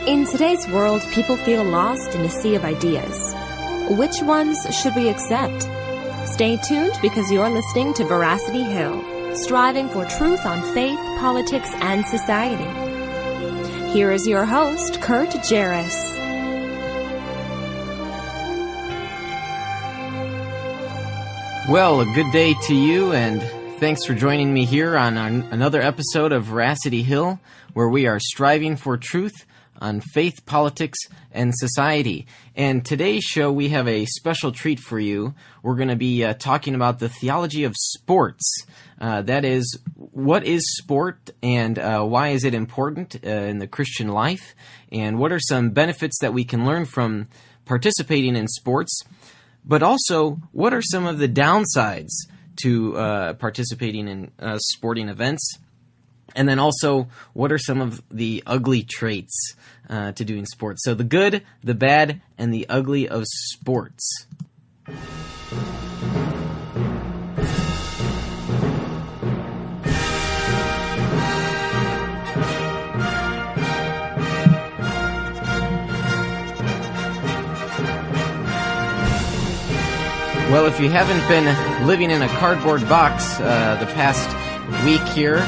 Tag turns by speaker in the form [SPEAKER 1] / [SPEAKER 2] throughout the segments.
[SPEAKER 1] In today's world, people feel lost in a sea of ideas. Which ones should we accept? Stay tuned because you're listening to Veracity Hill, striving for truth on faith, politics, and society. Here is your host, Kurt Jaros.
[SPEAKER 2] Well, a good day to you, and thanks for joining me here on another episode of Veracity Hill, where we are striving for truth on faith, politics, and society. And today's show, we have a special treat for you. We're going to be talking about the theology of sports. That is, what is sport and why is it important in the Christian life? And what are some benefits that we can learn from participating in sports? But also, what are some of the downsides to participating in sporting events? And then also, what are some of the ugly traits to doing sports? So the good, the bad, and the ugly of sports. Well, if you haven't been living in a cardboard box the past week here,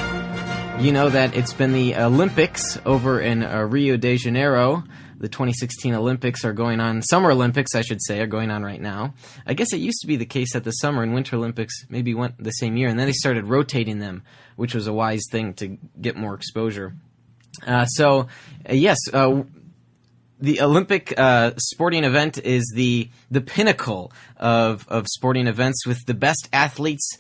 [SPEAKER 2] you know that it's been the Olympics over in Rio de Janeiro. The 2016 Olympics are going on. Summer Olympics, I should say, are going on right now. I guess it used to be the case that the Summer and Winter Olympics maybe went the same year, and then they started rotating them, which was a wise thing to get more exposure. Yes, the Olympic sporting event is the pinnacle of sporting events, with the best athletes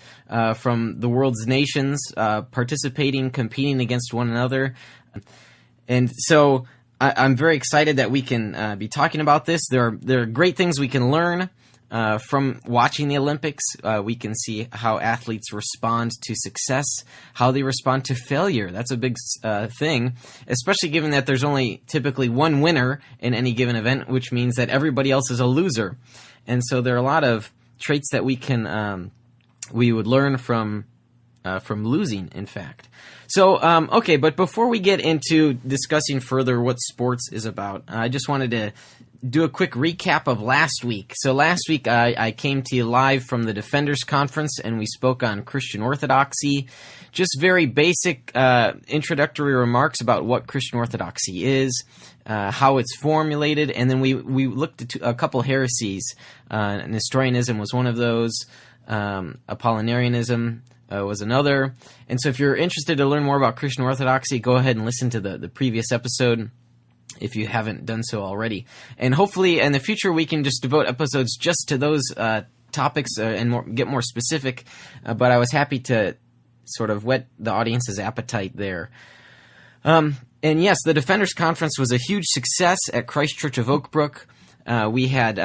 [SPEAKER 2] from the world's nations participating, competing against one another. And so I'm very excited that we can be talking about this. There are great things we can learn from watching the Olympics. We can see how athletes respond to success, how they respond to failure. That's a big thing, especially given that there's only typically one winner in any given event, which means that everybody else is a loser. And so there are a lot of traits that we would learn from losing, in fact. So, okay, but before we get into discussing further what sports is about, I just wanted to do a quick recap of last week. So last week I came to you live from the Defenders Conference, and we spoke on Christian orthodoxy, just very basic introductory remarks about what Christian orthodoxy is, how it's formulated, and then we looked at a couple heresies. Nestorianism was one of those, Apollinarianism was another. And so if you're interested to learn more about Christian orthodoxy, go ahead and listen to the previous episode if you haven't done so already. And hopefully in the future we can just devote episodes just to those topics and get more specific. But I was happy to sort of whet the audience's appetite there. And yes, the Defenders Conference was a huge success at Christ Church of Oak Brook. We had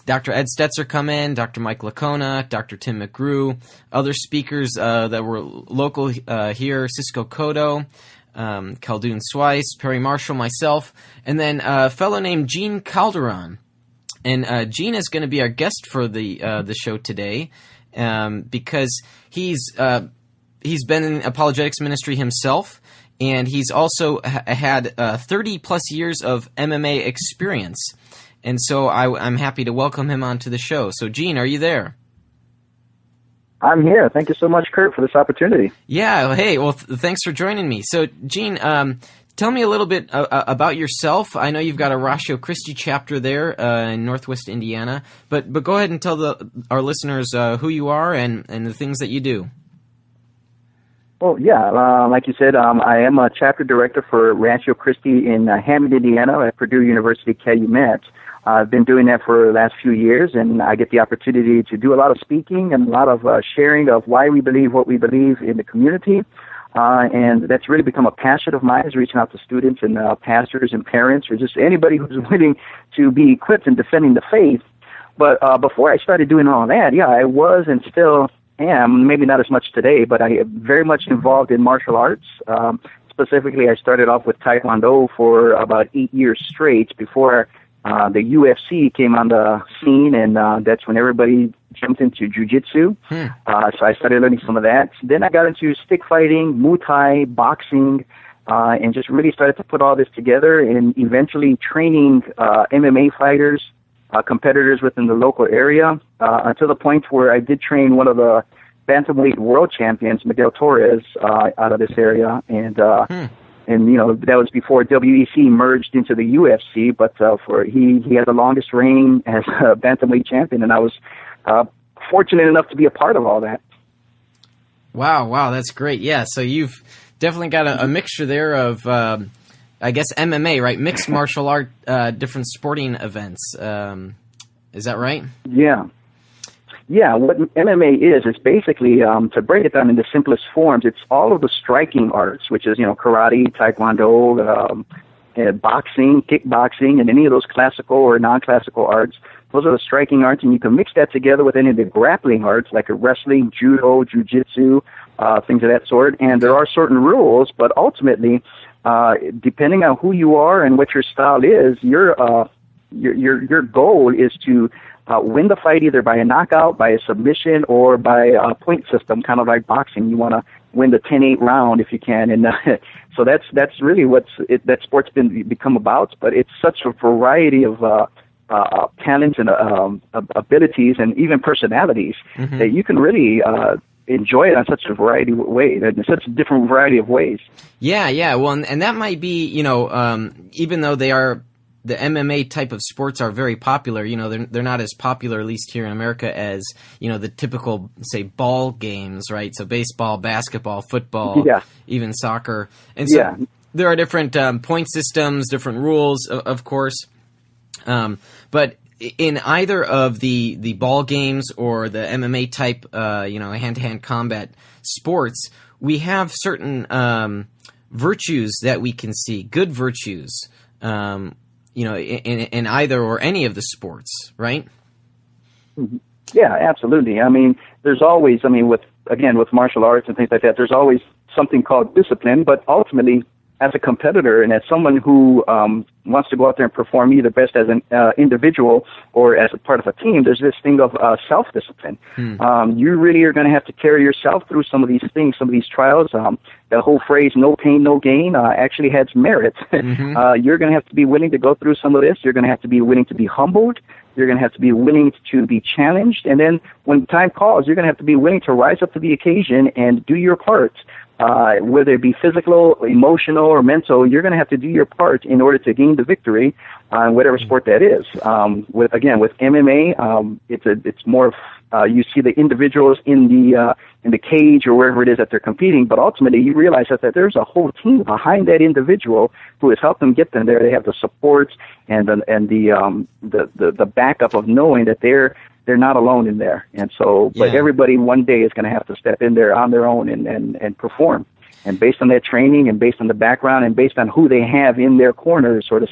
[SPEAKER 2] Dr. Ed Stetzer come in, Dr. Mike Lacona, Dr. Tim McGrew, other speakers that were local here, Cisco Cotto, Caldoun Swice, Perry Marshall, myself, and then a fellow named Gene Calderon. And Gene is going to be our guest for the show today because he's been in apologetics ministry himself, and he's also had 30-plus years of MMA experience. And so I'm happy to welcome him onto the show. So, Gene, are you there?
[SPEAKER 3] I'm here. Thank you so much, Kurt, for this opportunity.
[SPEAKER 2] Yeah. Hey, well, thanks for joining me. So, Gene, tell me a little bit about yourself. I know you've got a Ratio Christi chapter there in Northwest Indiana, but go ahead and tell our listeners who you are and the things that you do.
[SPEAKER 3] Well, yeah, like you said, I am a chapter director for Rancho Christi in Hammond, Indiana at Purdue University Calumet. I've been doing that for the last few years, and I get the opportunity to do a lot of speaking and a lot of sharing of why we believe what we believe in the community. And that's really become a passion of mine, is reaching out to students and pastors and parents, or just anybody who's willing to be equipped in defending the faith. But before I started doing all that, yeah, I was and still am, maybe not as much today, but I am very much involved in martial arts. Specifically, I started off with Taekwondo for about 8 years straight before the UFC came on the scene, and that's when everybody jumped into jiu-jitsu. So I started learning some of that. Then I got into stick fighting, Muay Thai, boxing, and just really started to put all this together, and eventually training MMA fighters, competitors within the local area, until the point where I did train one of the bantamweight world champions, Miguel Torres, out of this area, and that was before WEC merged into the UFC. But he had the longest reign as a bantamweight champion, and I was fortunate enough to be a part of all that.
[SPEAKER 2] Wow, that's great. Yeah, so you've definitely got a mixture there of, I guess, MMA, right? Mixed martial art, different sporting events. Is that right?
[SPEAKER 3] Yeah. Yeah, what MMA is, it's basically, to break it down in the simplest forms, it's all of the striking arts, which is, karate, taekwondo, boxing, kickboxing, and any of those classical or non-classical arts. Those are the striking arts, and you can mix that together with any of the grappling arts, like wrestling, judo, jiu-jitsu, things of that sort. And there are certain rules, but ultimately, depending on who you are and what your style is, your goal is to win the fight either by a knockout, by a submission, or by a point system, kind of like boxing. You want to win the 10-8 round if you can, and so that's really that sport's become about. But it's such a variety of talents and abilities and even personalities that you can really enjoy it on such a variety of ways, in such a different variety of ways.
[SPEAKER 2] Yeah. Well, and that might be, even though the MMA type of sports are very popular, they're not as popular, at least here in America, as, the typical, say, ball games, right? So baseball, basketball, football, even soccer. And so there are different point systems, different rules, of course. But in either of the ball games or the MMA type, hand-to-hand combat sports, we have certain virtues that we can see, good virtues, in either or any of the sports, right?
[SPEAKER 3] Yeah, absolutely. I mean, there's always, with martial arts and things like that, there's always something called discipline, but ultimately, as a competitor and as someone who wants to go out there and perform either best as an individual or as a part of a team, there's this thing of self-discipline. You really are going to have to carry yourself through some of these things, some of these trials. The whole phrase, no pain, no gain, actually has merit. You're going to have to be willing to go through some of this. You're going to have to be willing to be humbled. You're going to have to be willing to be challenged. And then when time calls, you're going to have to be willing to rise up to the occasion and do your part. Whether it be physical, emotional, or mental, you're going to have to do your part in order to gain the victory on whatever sport that is. With MMA, it's more of you see the individuals in the cage or wherever it is that they're competing, but ultimately you realize that there's a whole team behind that individual who has helped them get them there. They have the support and the backup of knowing that they're not alone in there. And so, but everybody one day is going to have to step in there on their own and perform. And based on their training and based on the background and based on who they have in their corner, so to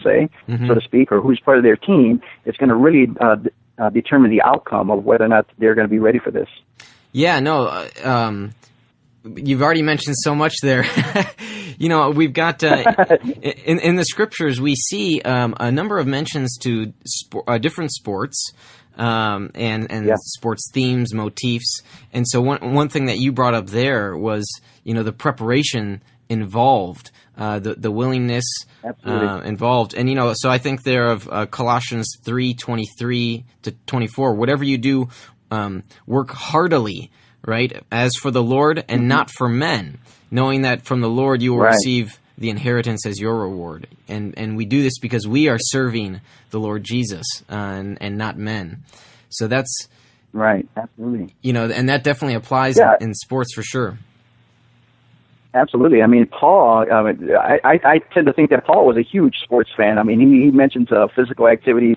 [SPEAKER 3] speak, or who's part of their team, it's going to really determine the outcome of whether or not they're going to be ready for this.
[SPEAKER 2] Yeah, no, you've already mentioned so much there. We've got in the scriptures we see a number of mentions to different sports. And sports themes, motifs. And so one thing that you brought up there was, the preparation involved, the willingness involved. And, so I think there of Colossians 3:23 to 24, whatever you do, work heartily, right, as for the Lord and not for men, knowing that from the Lord you will receive the inheritance as your reward. And we do this because we are serving the Lord Jesus and not men. So that's
[SPEAKER 3] right, absolutely.
[SPEAKER 2] And that definitely applies in sports for sure.
[SPEAKER 3] Absolutely. I mean, Paul, I tend to think that Paul was a huge sports fan. I mean, he mentions physical activity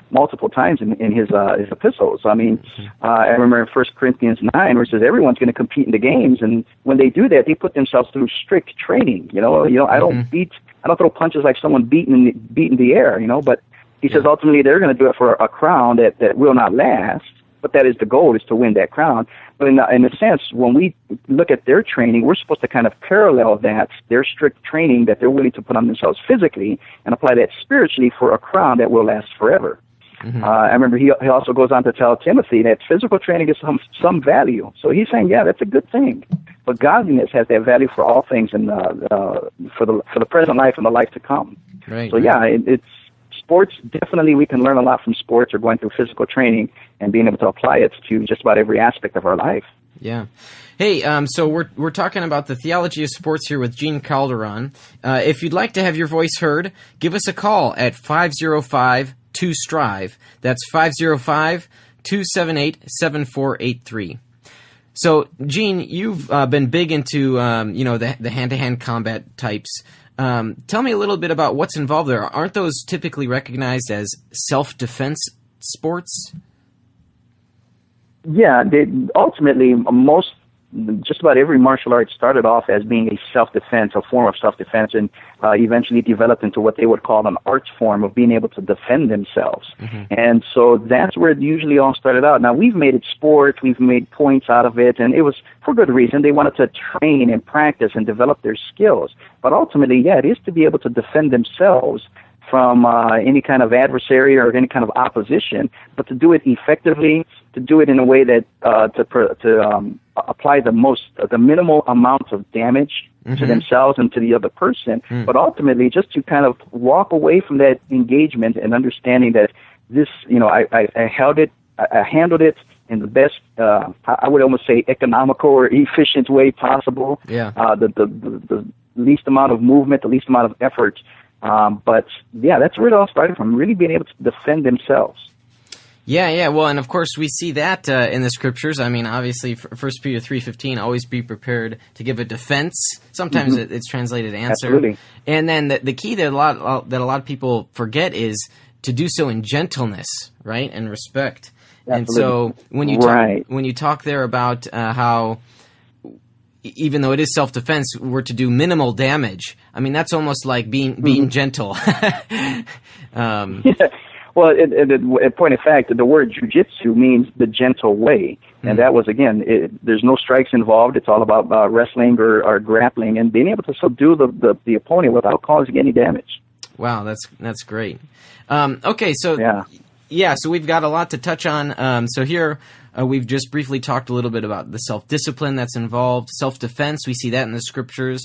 [SPEAKER 3] multiple times in his epistles. I mean, I remember in 1 Corinthians 9 where it says everyone's going to compete in the games, and when they do that, they put themselves through strict training. I don't throw punches like someone beating the air. But he says ultimately they're going to do it for a crown that will not last. But that is the goal, is to win that crown. But in a sense, when we look at their training, we're supposed to kind of parallel that, their strict training that they're willing to put on themselves physically, and apply that spiritually for a crown that will last forever. I remember he also goes on to tell Timothy that physical training is some value. So he's saying, yeah, that's a good thing. But godliness has that value for all things and for the present life and the life to come.
[SPEAKER 2] Right.
[SPEAKER 3] So yeah, it's sports. Definitely, we can learn a lot from sports or going through physical training and being able to apply it to just about every aspect of our life.
[SPEAKER 2] Yeah. Hey, so we're talking about the theology of sports here with Gene Calderon. If you'd like to have your voice heard, give us a call at 505-2STRIVE. That's 505-278-7483. So, Gene, you've been big into the hand-to-hand combat types. Tell me a little bit about what's involved there. Aren't those typically recognized as self-defense sports?
[SPEAKER 3] Yeah, ultimately, just about every martial art started off as being a self-defense, a form of self-defense, and eventually developed into what they would call an art form of being able to defend themselves. And so that's where it usually all started out. Now, we've made it sport, we've made points out of it, and it was for good reason. They wanted to train and practice and develop their skills. But ultimately, yeah, it is to be able to defend themselves from any kind of adversary or any kind of opposition, but to do it effectively, to do it in a way that to apply the minimal amount of damage to themselves and to the other person, but ultimately just to kind of walk away from that engagement and understanding that this, I handled it in the best, I would almost say economical or efficient way possible.
[SPEAKER 2] Yeah.
[SPEAKER 3] The least amount of movement, the least amount of effort. But yeah, that's where it all started from, really being able to defend themselves.
[SPEAKER 2] Yeah. Well, and of course we see that in the scriptures. I mean, obviously, 1 Peter 3:15, always be prepared to give a defense. Sometimes it's translated answer.
[SPEAKER 3] Absolutely.
[SPEAKER 2] And then the key that a lot of people forget is to do so in gentleness, right, and respect.
[SPEAKER 3] Absolutely.
[SPEAKER 2] And so when you talk there about how, even though it is self-defense, we're to do minimal damage. I mean, that's almost like being gentle.
[SPEAKER 3] Yeah. Well, in point of fact, the word jujitsu means the gentle way. And that was, again, there's no strikes involved. It's all about wrestling or grappling and being able to subdue the opponent without causing any damage.
[SPEAKER 2] Wow, that's great. Okay, so so we've got a lot to touch on. So here we've just briefly talked a little bit about the self-discipline that's involved, self-defense. We see that in the scriptures.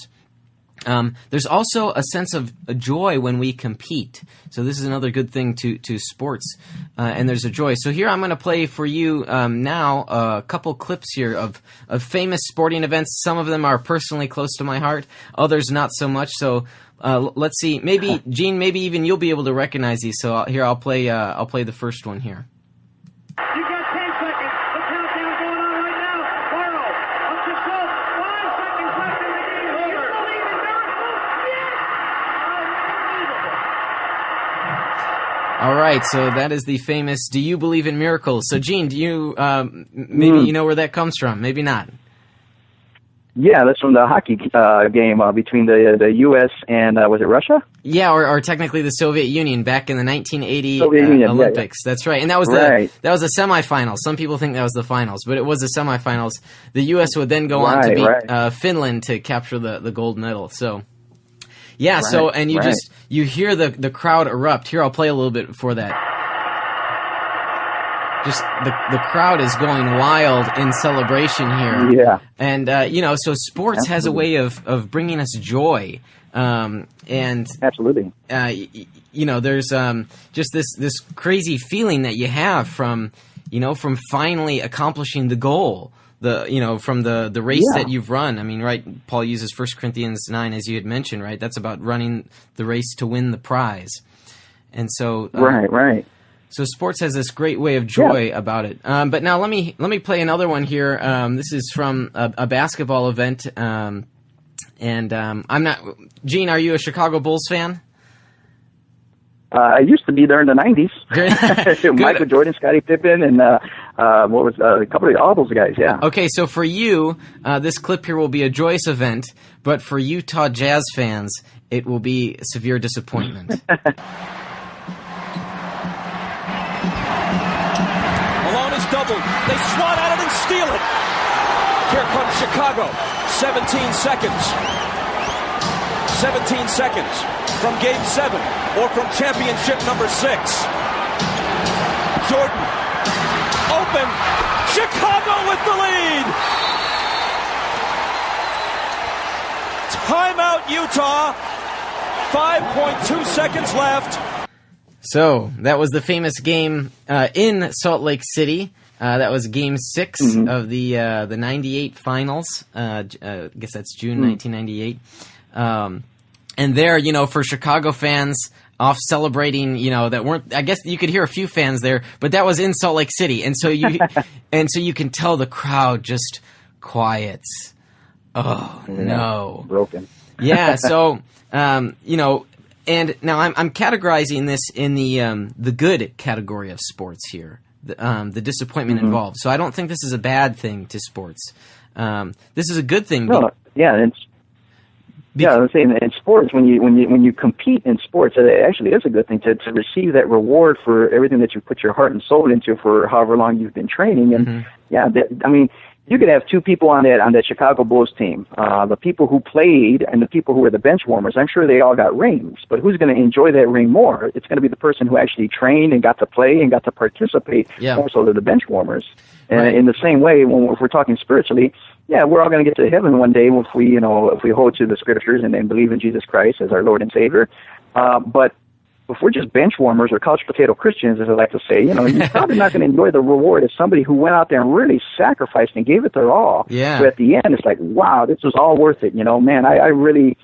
[SPEAKER 2] There's also a sense of a joy when we compete. So this is another good thing to sports, and there's a joy. So here I'm going to play for you now a couple clips here of famous sporting events. Some of them are personally close to my heart, others not so much. So let's see. Maybe Gene, maybe even you'll be able to recognize these. So here I'll play the first one here.
[SPEAKER 4] You got 10 seconds. The countdown going on right now. Burrow up to Schultz. 5 seconds left in the game. Do you believe in miracles? Yes! Unbelievable.
[SPEAKER 2] All right, so that is the famous "Do you believe in miracles?" So Gene, do you maybe you know where that comes from? Maybe not.
[SPEAKER 3] Yeah, that's from the hockey game between the U.S. and, was it Russia?
[SPEAKER 2] Yeah, or technically the Soviet Union back in the 1980 Olympics. Yeah. That's right. And that was the semifinals. Some people think that was the finals, but it was the semifinals. The U.S. would then go on to beat Finland to capture the gold medal. So, yeah, and you hear the crowd erupt. Here, I'll play a little bit for that. Just the crowd is going wild in celebration here. Yeah. And, so sports has a way of bringing us joy. And
[SPEAKER 3] absolutely.
[SPEAKER 2] There's just this crazy feeling that you have from finally accomplishing the goal. From the race that you've run. I mean, right, Paul uses 1 Corinthians 9, as you had mentioned, right? That's about running the race to win the prize. And so right. So sports has this great way of joy about it. But now let me play another one here. This is from a basketball event. I'm not. Gene, are you a Chicago Bulls fan?
[SPEAKER 3] I used to be there in the 90s. Michael Jordan, Scottie Pippen, and a couple of the all those guys, yeah.
[SPEAKER 2] Okay, so for you, this clip here will be a joyous event, but for Utah Jazz fans, it will be severe disappointment.
[SPEAKER 5] Doubled. They swat at it and steal it. Here comes Chicago. 17 seconds. 17 seconds from Game 7 or from championship number 6. Jordan. Open. Chicago with the lead. Timeout, Utah. 5.2 seconds left.
[SPEAKER 2] So that was the famous game in Salt Lake City. That was Game 6 of the '98 finals. I guess that's June 1998. And there, for Chicago fans off celebrating, that weren't. I guess you could hear a few fans there, but that was in Salt Lake City, and so you can tell the crowd just quiets. Oh no,
[SPEAKER 3] broken.
[SPEAKER 2] Yeah. So and now I'm categorizing this in the good category of sports here. The disappointment involved. So I don't think this is a bad thing to sports. This is a good thing.
[SPEAKER 3] No, yeah, I was saying in sports, when you compete in sports, it actually is a good thing to receive that reward for everything that you put your heart and soul into for however long you've been training. And you could have two people on that Chicago Bulls team, the people who played and the people who were the bench warmers. I'm sure they all got rings, but who's going to enjoy that ring more? It's going to be the person who actually trained and got to play and got to participate more so than the bench warmers. And in the same way, if we're talking spiritually, we're all going to get to heaven one day if we hold to the scriptures and then believe in Jesus Christ as our Lord and Savior. But if we're just bench warmers or couch potato Christians, as I like to say, you're probably not going to enjoy the reward of somebody who went out there and really sacrificed and gave it their all.
[SPEAKER 2] Yeah.
[SPEAKER 3] So at the end, it's like, wow, this was all worth it. Man, I really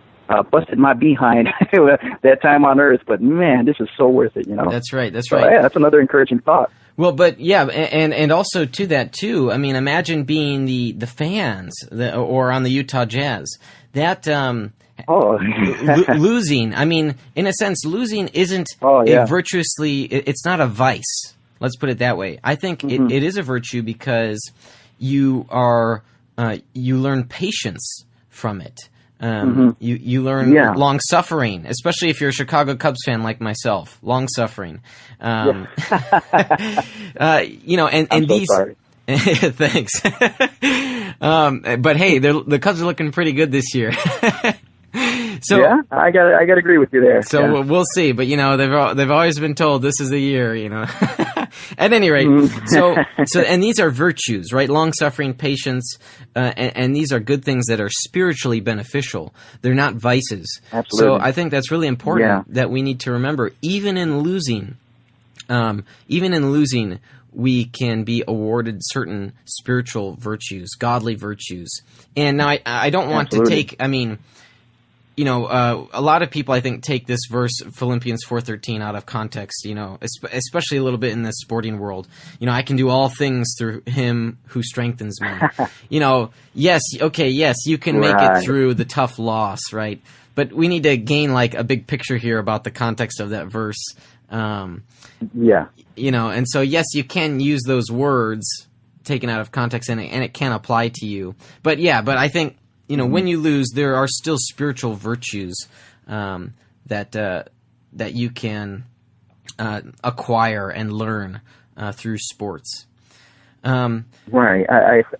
[SPEAKER 3] busted my behind that time on earth, but man, this is so worth it.
[SPEAKER 2] That's right. That's
[SPEAKER 3] so,
[SPEAKER 2] right.
[SPEAKER 3] Yeah, that's another encouraging thought.
[SPEAKER 2] Well, but and also to that too. I mean, imagine being the fans or on the Utah Jazz. That losing. I mean, in a sense, losing isn't a virtuously. It's not a vice. Let's put it that way. I think it is a virtue because you learn patience from it. You learn long suffering, especially if you're a Chicago Cubs fan like myself. Long suffering, and
[SPEAKER 3] I'm so sorry.
[SPEAKER 2] Thanks. But hey, the Cubs are looking pretty good this year. So
[SPEAKER 3] I got to agree with you there.
[SPEAKER 2] So we'll see, but they've always been told this is the year. At any rate, so and these are virtues, right? Long suffering, patience, and these are good things that are spiritually beneficial. They're not vices.
[SPEAKER 3] Absolutely.
[SPEAKER 2] So I think that's really important that we need to remember, even in losing, we can be awarded certain spiritual virtues, godly virtues. And now I don't want to take. I mean. A lot of people, I think, take this verse, Philippians 4:13, out of context, especially a little bit in the sporting world. I can do all things through him who strengthens me. Yes, you can make it through the tough loss, right? But we need to gain, a big picture here about the context of that verse. And so, yes, you can use those words taken out of context, and it can apply to you. But I think... when you lose, there are still spiritual virtues that you can acquire and learn through sports.
[SPEAKER 3] Right.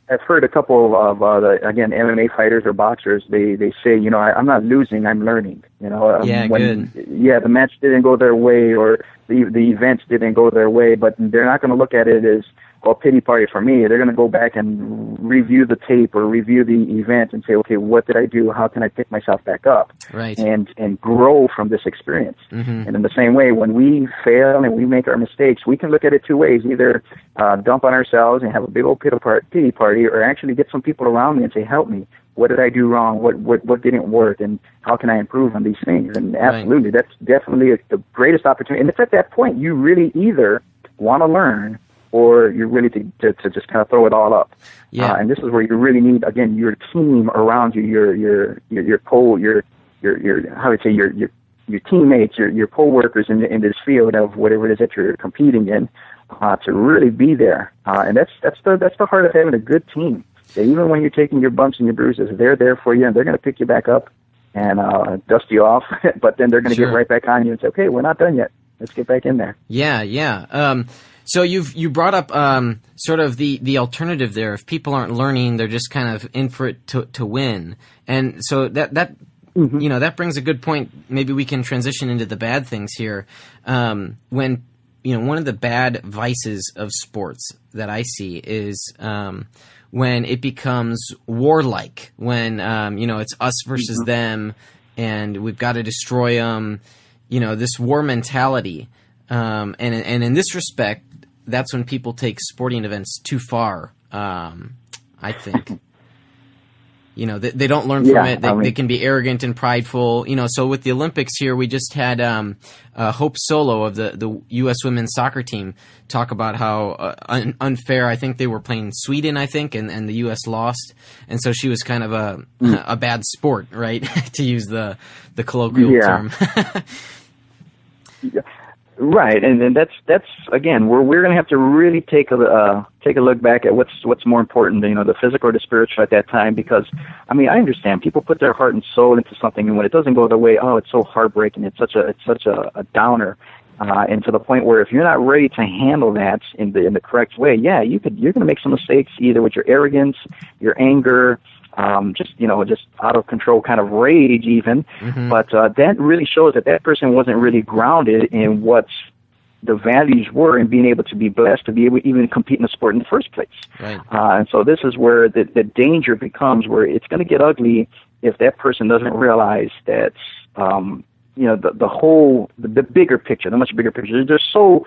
[SPEAKER 3] I've heard a couple of again MMA fighters or boxers. They say, I'm not losing, I'm learning.
[SPEAKER 2] Good.
[SPEAKER 3] Yeah, the match didn't go their way or the events didn't go their way, but they're not going to look at it as pity party for me. They're going to go back and review the tape or review the event and say, okay, what did I do? How can I pick myself back up?
[SPEAKER 2] Right.
[SPEAKER 3] And grow from this experience.
[SPEAKER 2] Mm-hmm.
[SPEAKER 3] And in the same way, when we fail and we make our mistakes, we can look at it two ways: either dump on ourselves and have a big old pity party, or actually get some people around me and say, help me. What did I do wrong? What didn't work? And how can I improve on these things? And absolutely, that's definitely the greatest opportunity. And it's at that point you really either want to learn or you're really to just kind of throw it all up.
[SPEAKER 2] Yeah.
[SPEAKER 3] And this is where you really need, again, your team around you, your teammates, your co-workers in this field of whatever it is that you're competing in, to really be there. And that's the heart of having a good team. That even when you're taking your bumps and your bruises, they're there for you and they're going to pick you back up and dust you off. But then they're going to get right back on you and say, okay, we're not done yet. Let's get back in there.
[SPEAKER 2] Yeah. So you brought up sort of the alternative there. If people aren't learning, they're just kind of in for it to win. And so that that brings a good point. Maybe we can transition into the bad things here. When one of the bad vices of sports that I see is when it becomes warlike, when it's us versus them, and we've got to destroy them. This war mentality, and in this respect, that's when people take sporting events too far. I think. They don't learn from it. They can be arrogant and prideful. So with the Olympics here, we just had Hope Solo of the U.S. women's soccer team talk about how unfair. I think they were playing Sweden, and the U.S. lost. And so she was kind of a bad sport, right, to use the colloquial term.
[SPEAKER 3] Yeah. Right, and that's again, we're going to have to really take a look back at what's more important, the physical or the spiritual at that time, because I understand people put their heart and soul into something, and when it doesn't go the way, it's so heartbreaking. It's such a downer, and to the point where if you're not ready to handle that in the correct way, you're going to make some mistakes either with your arrogance, your anger. Just out of control kind of rage even. But that really shows that person wasn't really grounded in what the values were and being able to be blessed to be able to even compete in the sport in the first place. Right. And so this is where the danger becomes, where it's going to get ugly if that person doesn't realize that, the bigger picture, the much bigger picture. They're so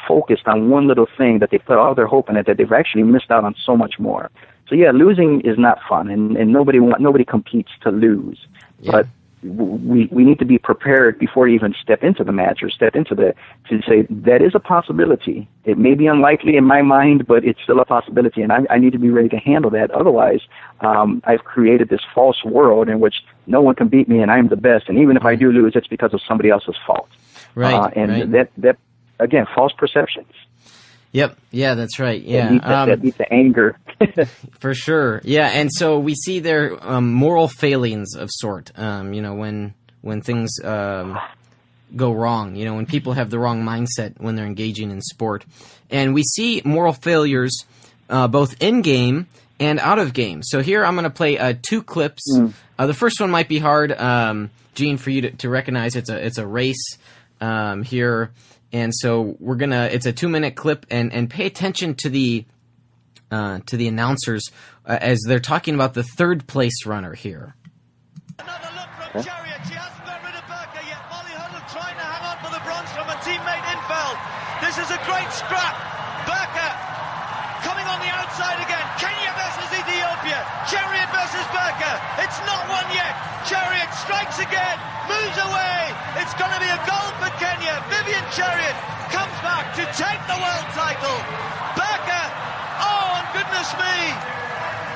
[SPEAKER 3] focused on one little thing that they put all their hope in it that they've actually missed out on so much more. So losing is not fun, and nobody competes to lose. Yeah. But we need to be prepared before you even step into the match or step into to say that is a possibility. It may be unlikely in my mind, but it's still a possibility, and I need to be ready to handle that. Otherwise, I've created this false world in which no one can beat me, and I'm the best. And even if I do lose, it's because of somebody else's fault.
[SPEAKER 2] Right.
[SPEAKER 3] That again, false perceptions.
[SPEAKER 2] Yep. Yeah, that's right. Yeah.
[SPEAKER 3] That beats the anger.
[SPEAKER 2] For sure. Yeah. And so we see their moral failings of sort, when things go wrong, when people have the wrong mindset when they're engaging in sport. And we see moral failures both in game and out of game. So here I'm going to play 2 clips. The first one might be hard, Gene, for you to recognize. It's a race here. And so it's a 2-minute clip, and pay attention to the announcers as they're talking about the third place runner here.
[SPEAKER 5] Another look from Chariot. She hasn't got rid of Berker yet. Molly Huddle trying to hang on for the bronze from a teammate Infeld. This is a great scrap. Berker coming on the outside again. Kenya versus Ethiopia. Chariot versus Berker. It's not won yet. Chariot strikes again. Moves away. It's going to be a goal for Kenya. Vivian Chariot comes back to take the world title. Berker, oh, and goodness me,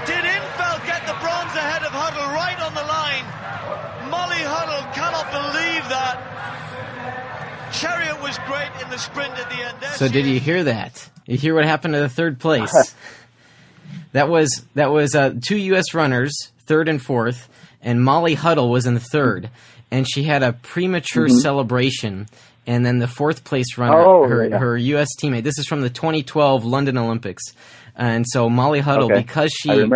[SPEAKER 5] did Infeld get the bronze ahead of Huddle right on the line? Molly Huddle cannot believe that. Chariot was great in the sprint at the end.
[SPEAKER 2] So did you hear that? You hear what happened to the third place? That was 2 U.S. runners, third and fourth, and Molly Huddle was in third. And she had a premature celebration, and then the fourth place runner, her U.S. teammate. This is from the 2012 London Olympics, and so Molly Huddle, because she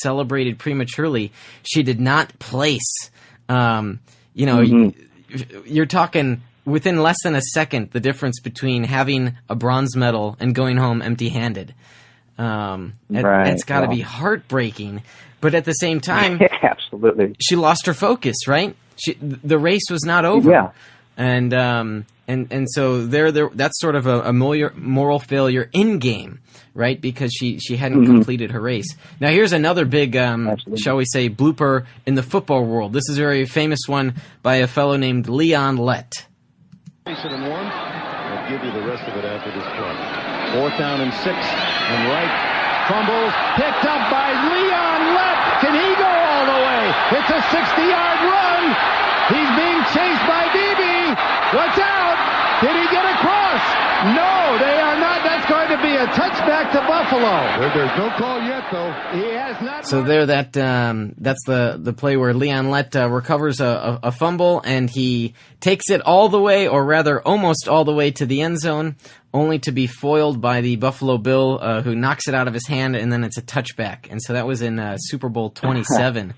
[SPEAKER 2] celebrated prematurely, she did not place. You're talking within less than a second the difference between having a bronze medal and going home empty-handed. It's got to be heartbreaking, but at the same time,
[SPEAKER 3] absolutely,
[SPEAKER 2] she lost her focus. Right. The race was not over, and so that's sort of a moral failure in game, right? Because she hadn't completed her race. Now here's another big, shall we say, blooper in the football world. This is a very famous one by a fellow named Leon Lett.
[SPEAKER 6] I'll give you the rest of it after this play. 4th down and 6, and right fumbles picked up by Leon Lett. Can he go all the way? It's a 60-yard run. He's being chased by DB. Watch out. Did he get across? No, they are not. That's going to be a touchback to Buffalo. There's no call yet, though. He has not.
[SPEAKER 2] So there, that's the play where Leon Lett recovers a fumble, and he takes it all the way, or rather almost all the way to the end zone, only to be foiled by the Buffalo Bill, who knocks it out of his hand, and then it's a touchback. And so that was in Super Bowl 27.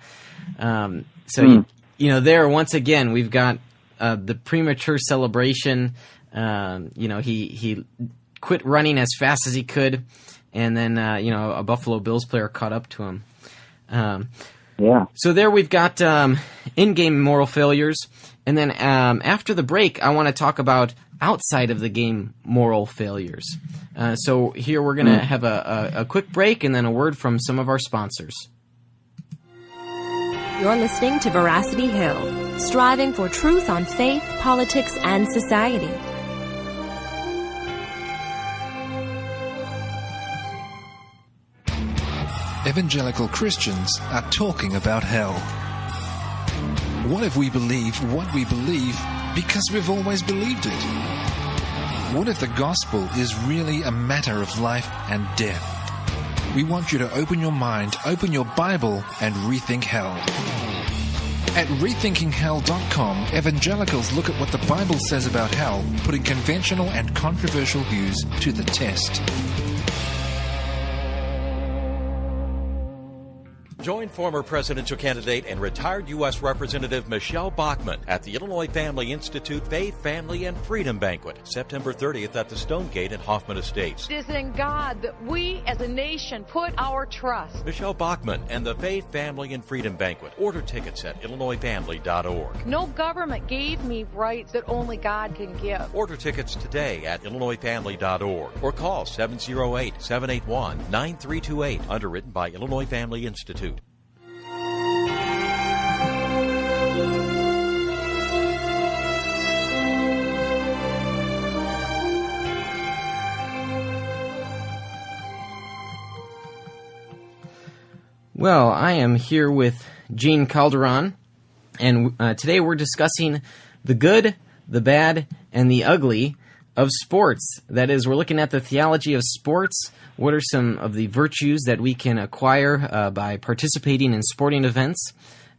[SPEAKER 2] There, once again, we've got the premature celebration, He quit running as fast as he could, and then a Buffalo Bills player caught up to him.
[SPEAKER 3] Yeah.
[SPEAKER 2] So there we've got in-game moral failures, and then after the break, I want to talk about outside of the game moral failures. So here we're going to have a quick break and then a word from some of our sponsors.
[SPEAKER 1] You're listening to Veracity Hill, striving for truth on faith, politics, and society.
[SPEAKER 7] Evangelical Christians are talking about hell. What if we believe what we believe because we've always believed it? What if the gospel is really a matter of life and death? We want you to open your mind, open your Bible, and rethink hell. At rethinkinghell.com, evangelicals look at what the Bible says about hell, putting conventional and controversial views to the test.
[SPEAKER 8] Join former presidential candidate and retired U.S. Representative Michelle Bachmann at the Illinois Family Institute Faith, Family, and Freedom Banquet, September 30th at the Stonegate at Hoffman Estates.
[SPEAKER 9] It is in God that we as a nation put our trust.
[SPEAKER 8] Michelle Bachmann and the Faith, Family, and Freedom Banquet. Order tickets at illinoisfamily.org.
[SPEAKER 9] No government gave me rights that only God can give.
[SPEAKER 8] Order tickets today at illinoisfamily.org or call 708-781-9328. Underwritten by Illinois Family Institute.
[SPEAKER 2] Well, I am here with Gene Calderon, and today we're discussing the good, the bad, and the ugly of sports. That is, we're looking at the theology of sports. What are some of the virtues that we can acquire by participating in sporting events?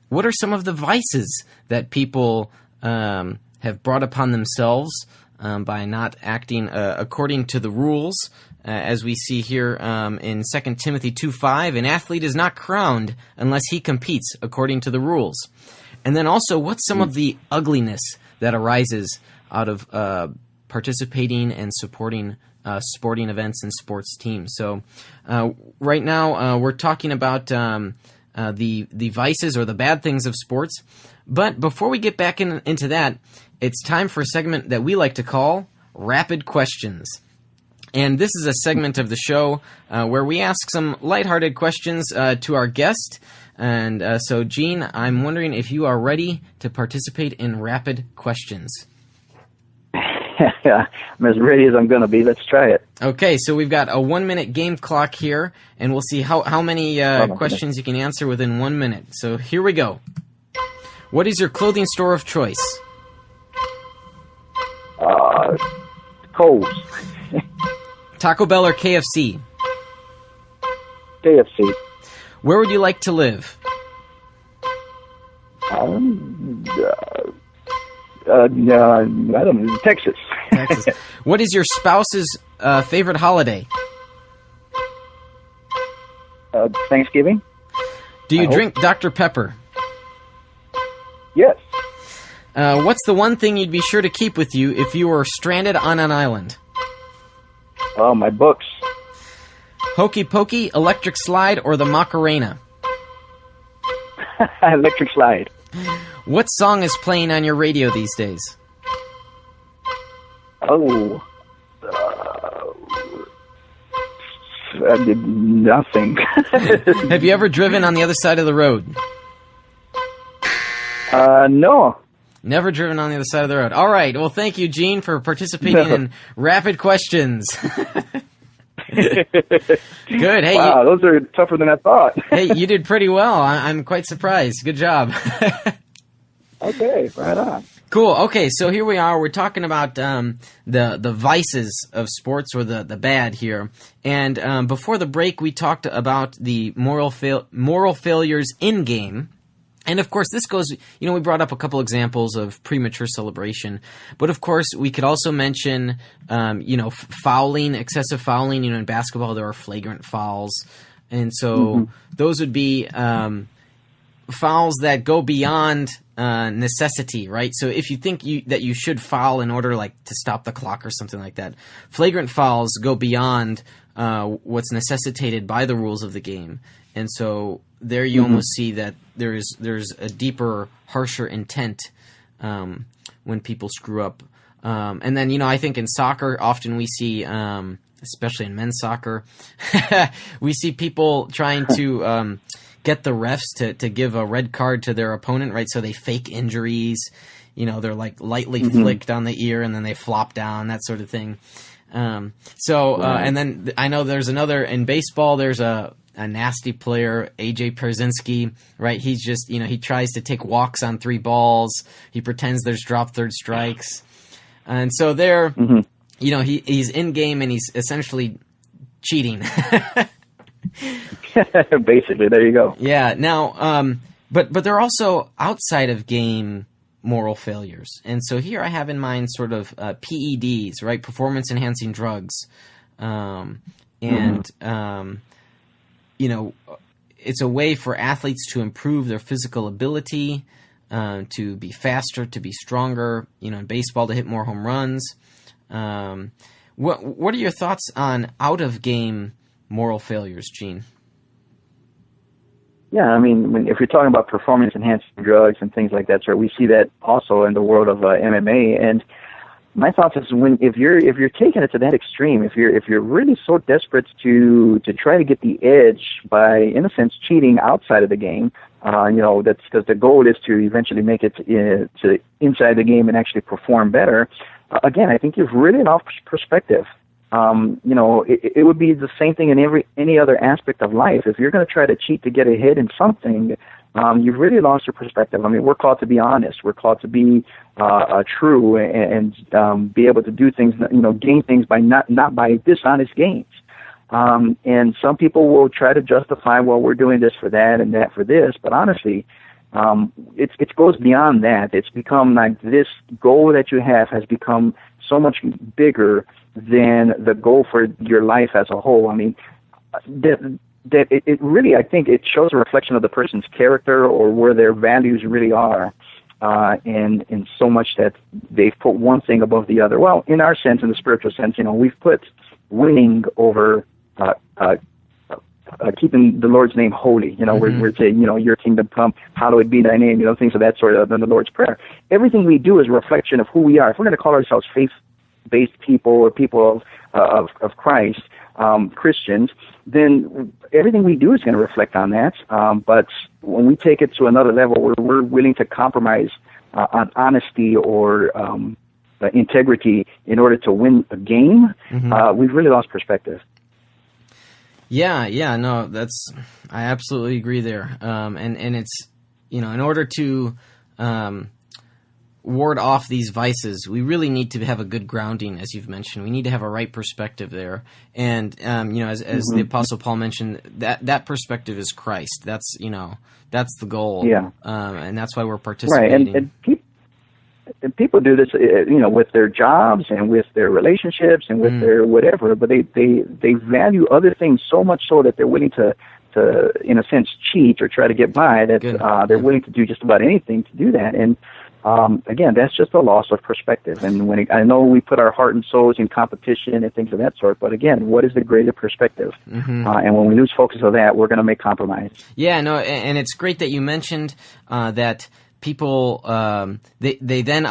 [SPEAKER 2] What are some of the vices that people have brought upon themselves by not acting according to the rules? As we see here in 2 Timothy 2:5, an athlete is not crowned unless he competes according to the rules. And then also, what's some of the ugliness that arises out of participating and supporting sporting events and sports teams? So right now we're talking about the vices or the bad things of sports. But before we get back into that, it's time for a segment that we like to call Rapid Questions. And this is a segment of the show where we ask some lighthearted questions to our guest. And so, Gene, I'm wondering if you are ready to participate in Rapid Questions.
[SPEAKER 3] Yeah, I'm as ready as I'm going to be. Let's try it.
[SPEAKER 2] Okay, so we've got a 1-minute game clock here, and we'll see how many questions you can answer within 1 minute. So here we go. What is your clothing store of choice?
[SPEAKER 3] Coles.
[SPEAKER 2] Taco Bell or KFC?
[SPEAKER 3] KFC.
[SPEAKER 2] Where would you like to live?
[SPEAKER 3] I don't know, Texas.
[SPEAKER 2] Texas. What is your spouse's favorite holiday?
[SPEAKER 3] Thanksgiving.
[SPEAKER 2] Do you drink Dr. Pepper?
[SPEAKER 3] Yes.
[SPEAKER 2] What's the one thing you'd be sure to keep with you if you were stranded on an island?
[SPEAKER 3] Oh, my books.
[SPEAKER 2] Hokey Pokey, Electric Slide, or the Macarena?
[SPEAKER 3] Electric Slide.
[SPEAKER 2] What song is playing on your radio these days?
[SPEAKER 3] Oh. I did nothing.
[SPEAKER 2] Have you ever driven on the other side of the road?
[SPEAKER 3] No.
[SPEAKER 2] Never driven on the other side of the road. All right. Well, thank you, Gene, for participating in Rapid Questions. Good. Hey,
[SPEAKER 3] wow, those are tougher than I thought.
[SPEAKER 2] Hey, you did pretty well. I'm quite surprised. Good job.
[SPEAKER 3] Okay, right on.
[SPEAKER 2] Cool. Okay, so here we are. We're talking about the vices of sports, or the bad here. And before the break, we talked about the moral failures in game. And of course, this goes, we brought up a couple examples of premature celebration. But of course, we could also mention, fouling, excessive fouling. In basketball, there are flagrant fouls. And so those would be, fouls that go beyond necessity, right? So if you think that you should foul in order like to stop the clock or something like that, flagrant fouls go beyond what's necessitated by the rules of the game, and so there you almost see that there's a deeper, harsher intent when people screw up. And then, I think in soccer, often we see, especially in men's soccer, we see people trying to get the refs to give a red card to their opponent, right? So they fake injuries, they're like lightly flicked on the ear and then they flop down, that sort of thing. And then I know there's another, in baseball, there's a nasty player, AJ Pierzynski, right? He's just, he tries to take walks on 3 balls. He pretends there's drop third strikes. And so there, he's in game and he's essentially cheating.
[SPEAKER 3] Basically, there you go.
[SPEAKER 2] Yeah. Now, but there are also outside of game moral failures. And so here I have in mind sort of PEDs, right? Performance enhancing drugs. It's a way for athletes to improve their physical ability, to be faster, to be stronger, in baseball to hit more home runs. What are your thoughts on out-of-game moral failures, Gene?
[SPEAKER 3] Yeah, I mean, if you're talking about performance-enhancing drugs and things like that, sir, we see that also in the world of MMA. And my thoughts is if you're taking it to that extreme, if you're really so desperate to try to get the edge by, in a sense, cheating outside of the game, that's because the goal is to eventually make it to inside the game and actually perform better. Again, I think you've really lost perspective. It would be the same thing in any other aspect of life. If you're going to try to cheat to get ahead in something, you've really lost your perspective. I mean, we're called to be honest. We're called to be true and be able to do things, gain things by not by dishonest gains. And some people will try to justify, well, we're doing this for that and that for this. But honestly, it goes beyond that. It's become like this goal that you have has become so much bigger than the goal for your life as a whole. I mean, that it really, I think, it shows a reflection of the person's character or where their values really are, and in so much that they've put one thing above the other. Well, in our sense, in the spiritual sense, we've put winning over keeping the Lord's name holy. We're saying, your kingdom come, hallowed be thy name, things of that sort of in the Lord's Prayer. Everything we do is a reflection of who we are. If we're going to call ourselves faith-based people or people of Christ, Christians, then everything we do is going to reflect on that. But when we take it to another level, we're willing to compromise on honesty or integrity in order to win a game. We've really lost perspective.
[SPEAKER 2] Yeah, no, I absolutely agree there. And it's, in order to ward off these vices, we really need to have a good grounding, as you've mentioned. We need to have a right perspective there. And, as the Apostle Paul mentioned, that perspective is Christ. That's the goal. Yeah. And that's why we're participating.
[SPEAKER 3] Right, and people do this, with their jobs and with their relationships and with their whatever, but they value other things so much so that they're willing to in a sense, cheat or try to get by, that they're willing to do just about anything to do that. And again, that's just a loss of perspective. And I know we put our heart and souls in competition and things of that sort, but again, what is the greater perspective? And when we lose focus of that, we're going to make compromise.
[SPEAKER 2] Yeah, no, and it's great that you mentioned that people, they then,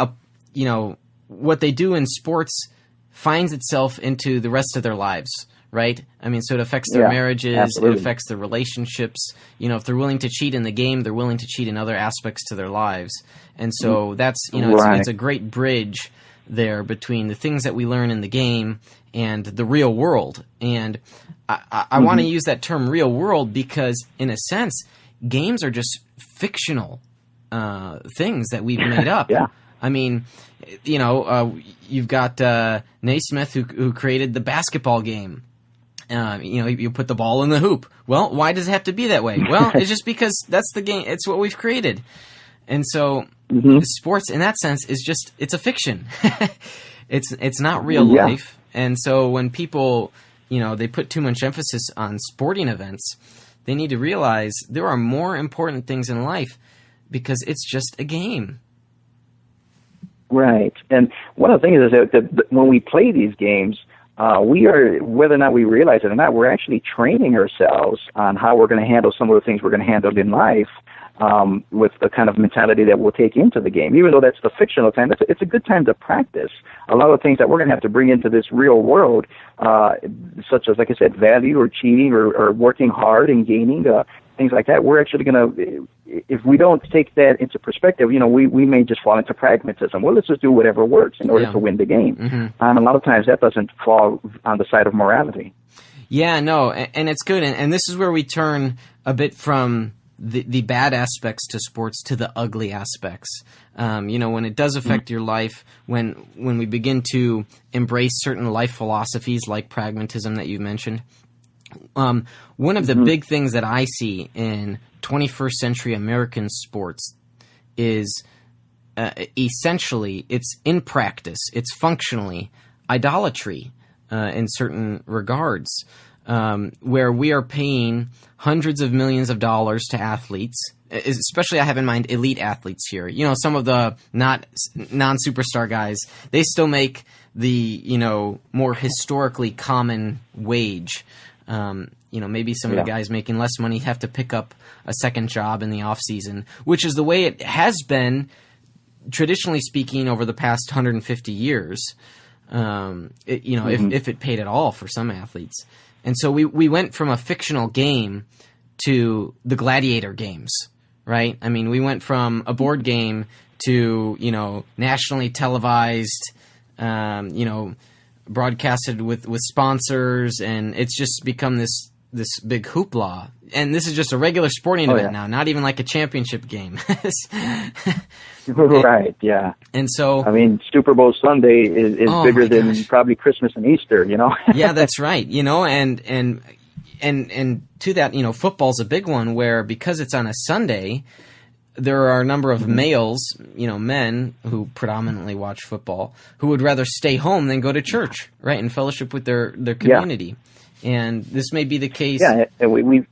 [SPEAKER 2] what they do in sports finds itself into the rest of their lives, right? I mean, so it affects their marriages, absolutely. It affects their relationships. If they're willing to cheat in the game, they're willing to cheat in other aspects to their lives. And so that's, it's a great bridge there between the things that we learn in the game and the real world. And I want to use that term real world because, in a sense, games are just fictional things that we've made up. I mean, you've got Naismith who created the basketball game. You put the ball in the hoop. Well, why does it have to be that way? Well, it's just because that's the game. It's what we've created. And so sports in that sense is just, it's a fiction. It's not real life. And so when people, they put too much emphasis on sporting events, They need to realize there are more important things in life because it's just a game.
[SPEAKER 3] Right. And one of the things is that when we play these games, we are, whether or not we realize it or not, we're actually training ourselves on how we're going to handle some of the things we're going to handle in life with the kind of mentality that we'll take into the game. Even though that's the fictional time, it's a good time to practice a lot of things that we're going to have to bring into this real world, such as, like I said, value or cheating or working hard and gaining, things like that. We're actually going to, if we don't take that into perspective, we may just fall into pragmatism. Well, let's just do whatever works in order to win the game. Mm-hmm. And a lot of times that doesn't fall on the side of morality.
[SPEAKER 2] Yeah, no, and it's good. And this is where we turn a bit from the bad aspects to sports to the ugly aspects. When it does affect your life, when we begin to embrace certain life philosophies like pragmatism that you mentioned, one of the big things that I see in 21st century American sports is essentially, it's in practice, it's functionally idolatry in certain regards, where we are paying hundreds of millions of dollars to athletes, especially I have in mind elite athletes here. Some of the non-superstar guys, they still make the, more historically common wage. Maybe some of the guys making less money have to pick up a second job in the off season, which is the way it has been, traditionally speaking, over the past 150 years. If it paid at all for some athletes. And so we went from a fictional game to the gladiator games, right? I mean, we went from a board game to, nationally televised, broadcasted with sponsors, and it's just become this big hoopla. And this is just a regular sporting event now, not even like a championship game.
[SPEAKER 3] Right, yeah.
[SPEAKER 2] And so,
[SPEAKER 3] I mean, Super Bowl Sunday is bigger than probably Christmas and Easter,
[SPEAKER 2] Yeah, that's right. And to that, football's a big one where, because it's on a Sunday, there are a number of males, men who predominantly watch football, who would rather stay home than go to church, right, and fellowship with their community. Yeah. And this may be the case.
[SPEAKER 3] Yeah, and we've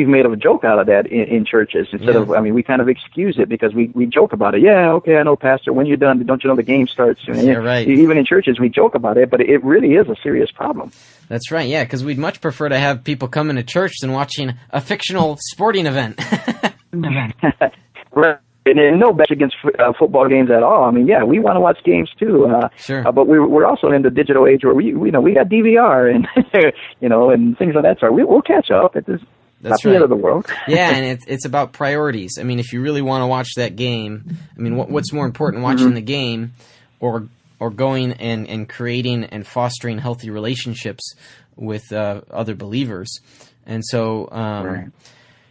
[SPEAKER 3] made a joke out of that in churches instead of, we kind of excuse it because we joke about it. Yeah, okay, I know, Pastor, when you're done, don't you know the game starts soon?
[SPEAKER 2] Yeah, right.
[SPEAKER 3] Even in churches, we joke about it, but it really is a serious problem.
[SPEAKER 2] That's right, yeah, because we'd much prefer to have people coming to church than watching a fictional sporting event.
[SPEAKER 3] Right. And no bet against football games at all. I mean, yeah, we want to watch games too.
[SPEAKER 2] Sure.
[SPEAKER 3] But we're also in the digital age where we got DVR and and things of that sort. We'll catch up. That's not the end of the world.
[SPEAKER 2] Yeah, and it's about priorities. I mean, if you really want to watch that game, I mean, what's more important, watching the game or going and creating and fostering healthy relationships with other believers? And so,
[SPEAKER 3] right.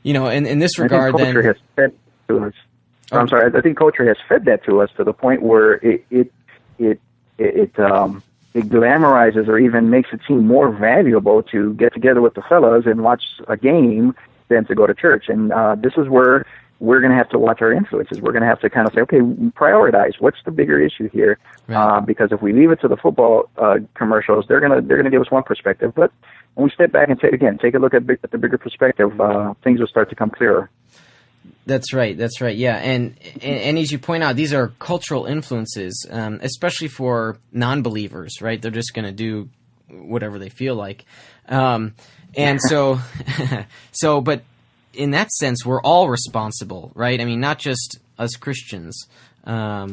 [SPEAKER 2] In this regard,
[SPEAKER 3] I think culture has fed to us. I'm sorry. I think culture has fed that to us to the point where it glamorizes or even makes it seem more valuable to get together with the fellas and watch a game than to go to church. And this is where we're going to have to watch our influences. We're going to have to kind of say, okay, prioritize. What's the bigger issue here? Right. Because if we leave it to the football commercials, they're going to give us one perspective. But when we step back and take a look at the bigger perspective, things will start to come clearer.
[SPEAKER 2] That's right. Yeah, and as you point out, these are cultural influences, especially for non-believers, right? They're just going to do whatever they feel like, and so, but in that sense, we're all responsible, right? I mean, not just us Christians. Our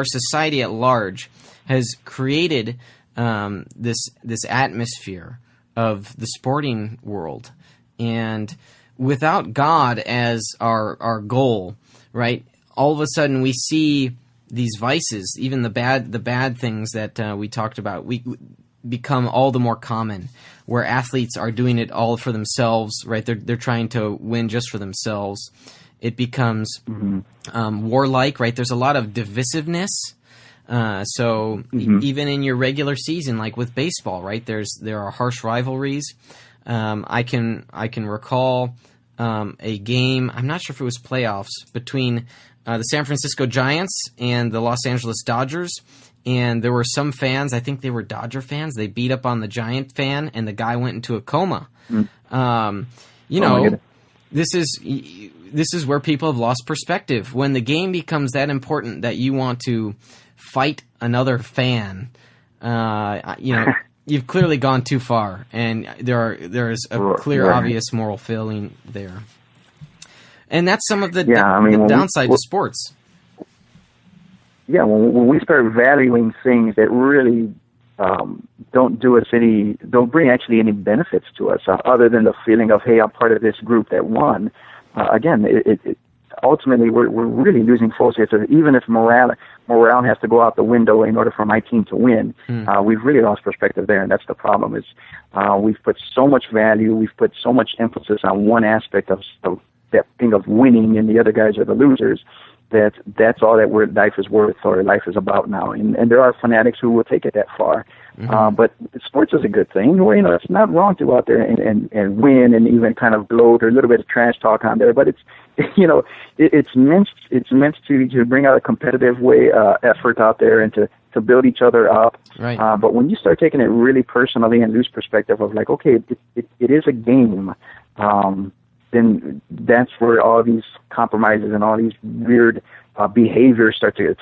[SPEAKER 2] society at large has created this atmosphere of the sporting world, and without God as our goal, right? All of a sudden, we see these vices, even the bad things that we talked about, we become all the more common. Where athletes are doing it all for themselves, right? They're trying to win just for themselves. It becomes warlike, right? There's a lot of divisiveness. Even in your regular season, like with baseball, right? There are harsh rivalries. I can recall a game. I'm not sure if it was playoffs between the San Francisco Giants and the Los Angeles Dodgers. And there were some fans, I think they were Dodger fans, they beat up on the Giant fan, and the guy went into a coma. This is where people have lost perspective. When the game becomes that important that you want to fight another fan, you've clearly gone too far, and there is a clear, obvious moral failing there. And that's some of the downside to sports.
[SPEAKER 3] Yeah, when we start valuing things that really don't bring actually any benefits to us other than the feeling of, hey, I'm part of this group that won. Again, it ultimately we're really losing focus. Even if morale has to go out the window in order for my team to win, we've really lost perspective there, and that's the problem. Is we've put so much value, we've put so much emphasis on one aspect of that thing of winning, and the other guys are the losers. That's all that life is worth or life is about now. And there are fanatics who will take it that far. But sports is a good thing. It's not wrong to go out there and win and even kind of gloat or a little bit of trash talk on there. But it's meant to bring out a competitive effort out there and to build each other up.
[SPEAKER 2] Right.
[SPEAKER 3] But when you start taking it really personally and lose perspective of like, okay, it is a game. Then that's where all these compromises and all these weird behaviors start to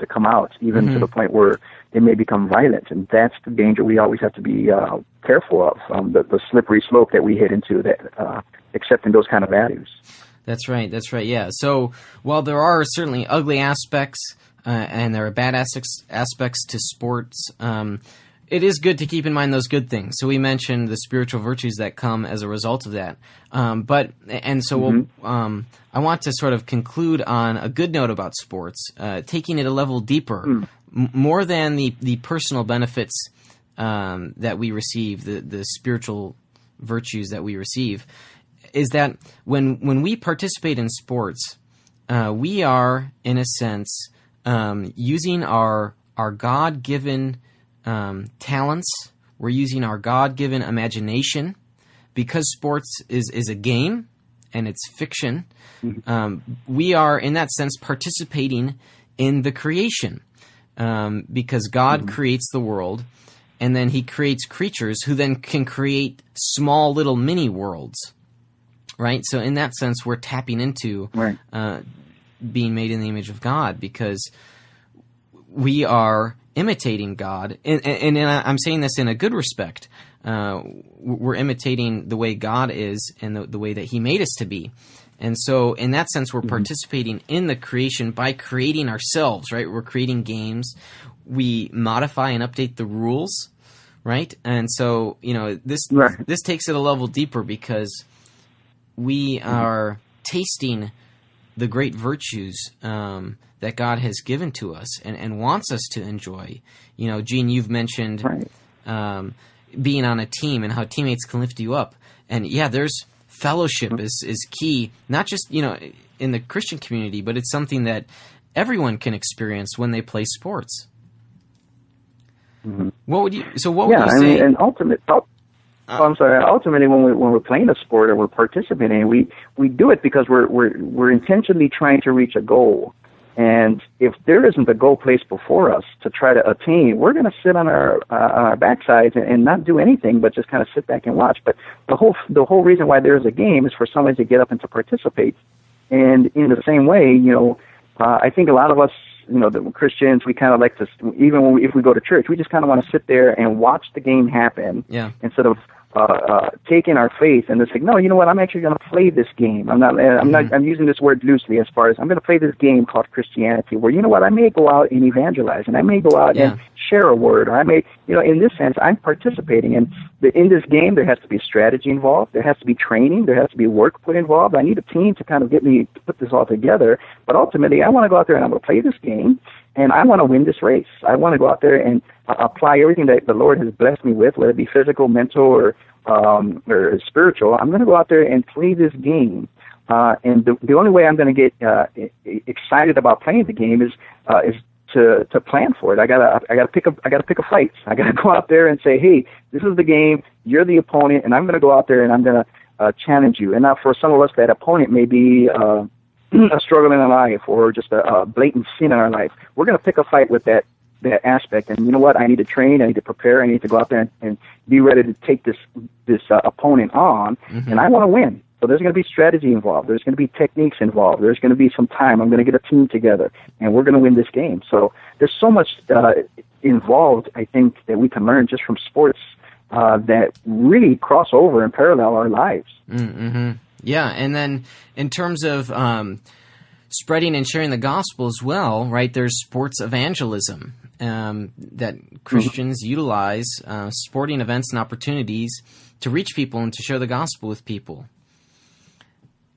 [SPEAKER 3] come out, even to the point where they may become violent. And that's the danger we always have to be careful of, the slippery slope that we hit into, that accepting those kind of values.
[SPEAKER 2] That's right, yeah. So while there are certainly ugly aspects and there are bad aspects to sports, it is good to keep in mind those good things. So we mentioned the spiritual virtues that come as a result of that. I want to sort of conclude on a good note about sports, taking it a level deeper, more than the personal benefits that we receive, the spiritual virtues that we receive, is that when we participate in sports, we are, in a sense, using our God-given talents. We're using our God-given imagination. Because sports is a game and it's fiction, we are, in that sense, participating in the creation. Because God creates the world, and then he creates creatures who then can create small little mini worlds. Right? So in that sense, we're tapping into being made in the image of God, because we are imitating God, and I'm saying this in a good respect. We're imitating the way God is and the way that he made us to be. And so in that sense, we're participating in the creation by creating ourselves, right? We're creating games. We modify and update the rules, right? And so, this takes it a level deeper, because we are tasting the great virtues that God has given to us and wants us to enjoy. Gene, you've mentioned being on a team and how teammates can lift you up. And there's fellowship is key, not just, in the Christian community, but it's something that everyone can experience when they play sports. What would you say?
[SPEAKER 3] And ultimately, when we're playing a sport or we're participating, we do it because we're intentionally trying to reach a goal. And if there isn't a goal placed before us to try to attain, we're going to sit on our backsides and not do anything but just kind of sit back and watch. But the whole reason why there's a game is for somebody to get up and to participate. And in the same way, I think a lot of us, the Christians, we kind of like to, even if we go to church, we just kind of want to sit there and watch the game happen instead of taking our faith and just like, no, you know what? I'm actually going to play this game. I'm using this word loosely as far as I'm going to play this game called Christianity, where, you know what? I may go out and evangelize, and I may go out and share a word, or I may, in this sense, I'm participating. And in this game, there has to be strategy involved. There has to be training. There has to be work put involved. I need a team to kind of get me to put this all together. But ultimately, I want to go out there and I'm going to play this game, and I want to win this race. I want to go out there and apply everything that the Lord has blessed me with, whether it be physical, mental, or spiritual. I'm going to go out there and play this game. And the only way I'm going to get excited about playing the game is to plan for it. I gotta pick a fight. I gotta go out there and say, hey, this is the game. You're the opponent, and I'm going to go out there and I'm going to challenge you. And now for some of us, that opponent may be a struggle in our life or just a blatant sin in our life. We're going to pick a fight with that aspect. And you know what? I need to train. I need to prepare. I need to go out there and be ready to take this opponent on. Mm-hmm. And I want to win. So there's going to be strategy involved. There's going to be techniques involved. There's going to be some time. I'm going to get a team together, and we're going to win this game. So there's so much involved, I think, that we can learn just from sports that really cross over and parallel our lives.
[SPEAKER 2] Mm-hmm. Yeah, and then in terms of spreading and sharing the gospel as well, right, there's sports evangelism that Christians utilize, sporting events and opportunities to reach people and to share the gospel with people.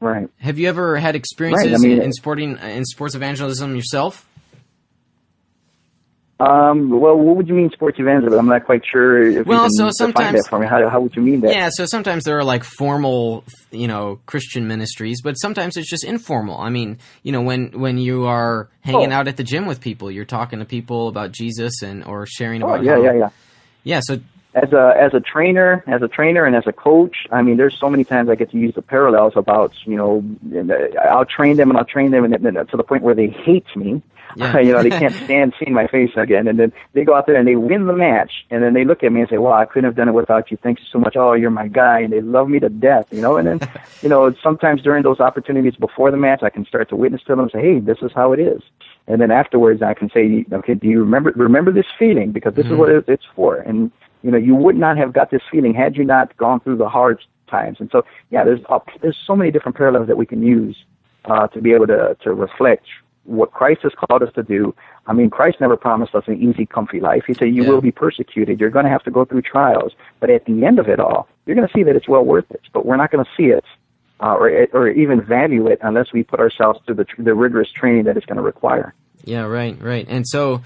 [SPEAKER 3] Right.
[SPEAKER 2] Have you ever had experiences in sports evangelism yourself?
[SPEAKER 3] Well, what would you mean sports evangelism? I'm not quite sure if you can define that for me. How would you mean that?
[SPEAKER 2] Yeah, so sometimes there are like formal, Christian ministries, but sometimes it's just informal. I mean, when you are hanging out at the gym with people, you're talking to people about Jesus or sharing about Yeah, so
[SPEAKER 3] as a trainer and as a coach, I mean, there's so many times I get to use the parallels about, I'll train them and to the point where they hate me. Yeah. They can't stand seeing my face again. And then they go out there and they win the match. And then they look at me and say, well, I couldn't have done it without you. Thanks so much. Oh, you're my guy. And they love me to death, And then, sometimes during those opportunities before the match, I can start to witness to them and say, hey, this is how it is. And then afterwards, I can say, okay, do you remember this feeling? Because this is what it's for. And, you would not have got this feeling had you not gone through the hard times. And so, yeah, there's so many different parallels that we can use to be able to reflect what Christ has called us to do. I mean, Christ never promised us an easy, comfy life. He said, you will be persecuted. You're going to have to go through trials. But at the end of it all, you're going to see that it's well worth it. But we're not going to see it or even value it unless we put ourselves through the rigorous training that it's going to require.
[SPEAKER 2] Yeah, right. And so